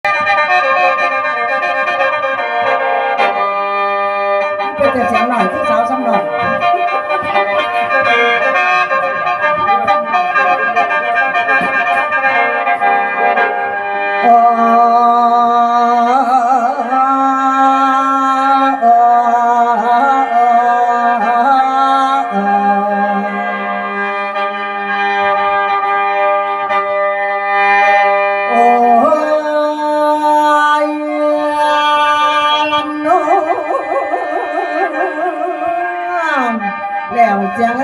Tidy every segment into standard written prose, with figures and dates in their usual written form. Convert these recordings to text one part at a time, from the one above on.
เป็นแต่เสียงหน่อยที่สาวซ้ำหน่อยแล้วเสียง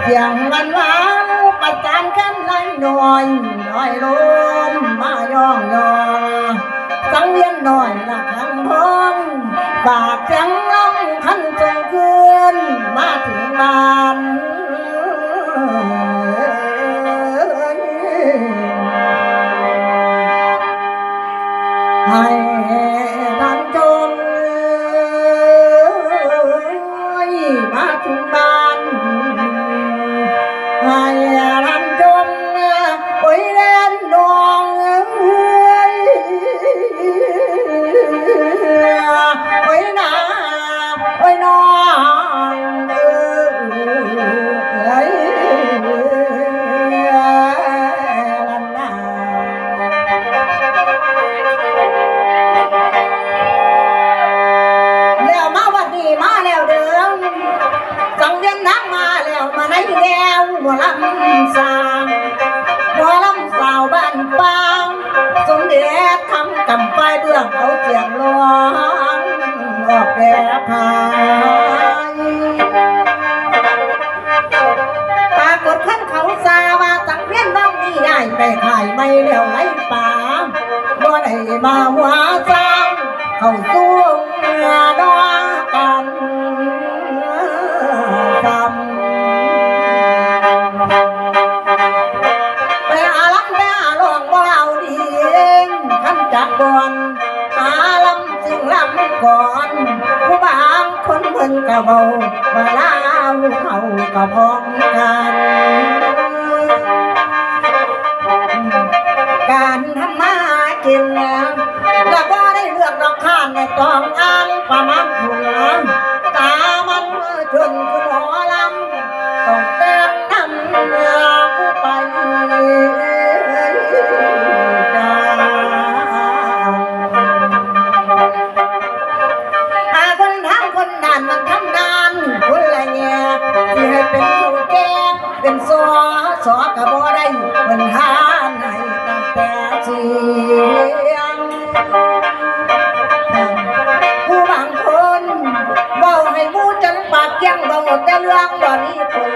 เสียงมันหวานประจานกันไหลหน่อยหน่อยลมมาย่องย่อสังเวียนหน่อยละทั้งท้องปากเสียงร้องขันส่งคืนมาถึงบ้านให้ท่านจงมาถึงบ้านให้ท่านจงโอ้ยเล่นน้องโอ้ยนาโอ้ยน้องแล้วมาวันนี้มาแล้วเด้อสังเวียนนักมาแล้วมาในแล้วหัวลำสาวหัวลำสาวบ้านปางสมเด็จทำกำไปเบื้องเอาเสียงร้องออกแด่พายปรากฏขั้นเขาซาว่าสังเวียนน้องนี่ได้ไปขายไม่แล้วไหลป่าบ่ได้มาหัวซางเขาสู้ดอกันไปอาลังไปอาลองบ่เอาดีขันจักก่อนอาลำจึงลำก่อนผู้บางคนเพิ่นกะเบาเวลาเขากะพร้อมกันการทำมากินแล้วบ่ได้เลือกดอกข้านในตองอ้างประมาณหัวตามันจนคือหมอลำต้องเต้นนำผู้ไปคนทำคนนานมันทำนานคนละเนี่ยที่ให้เป็นผู้แก่เป็นสอกับบ่ได้ปัญหาไหนตั้งแต่เสียงผู้บางคนเบาให้มูจังปากเกี้ยงเบาแต่เรื่องบ่มีผล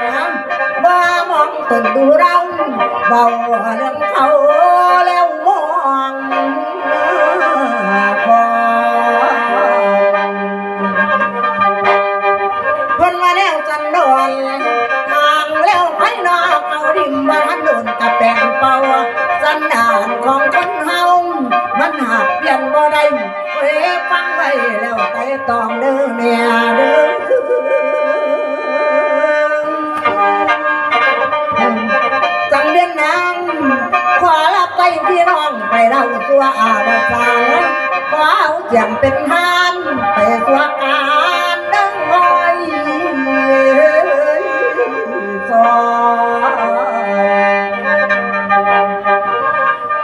ว่ามองตนดูเราเบาเรื่องเขาแล้วมองพอคนมาแล้วจันโดนทางแล้วไผ่นอกเอาดิมมาทันโดนกับแปลงเป่าสันดานของคนเฮามันหักเปลี่ยนบ่ได้เว้ฟังไว้แล้วไต่ตองเด้อเนี่ยเด้อจังเรียนนางขอรับไปพี่น้องไปเล่าตัวอาบสารขอเอาเจียงเป็นทานไปตัวการดังมอยซอย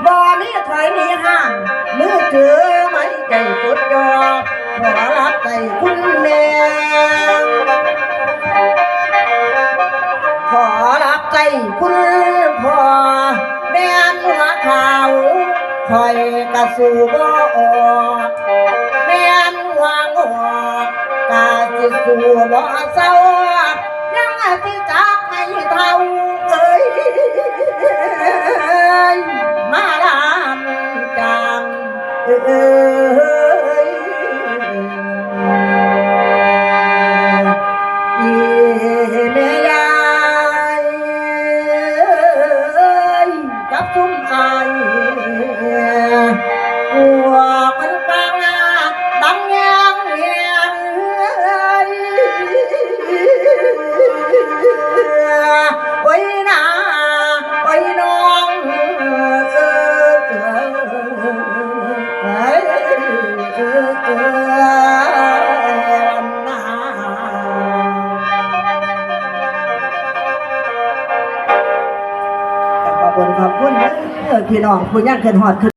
บ่มีถอยมีห่างมือถือไม่ใจสุดยอดขอรับใจคุณแม่ขอรับใจคุณพ่อแม่หัวขาวคอยกระสู่บ่ออกแม่หัวงอกกะสิสู่บ่เศร้ายังสิจากให้เท่าเอ้ยมาลำจังเอ้ยอีเมียายกับทุ่มอายหัวมันปังดังยังเฮียนโอ้ยนาโอ้ยน้อง ขอบคุณพี่น้องผู้ยังเกินหอด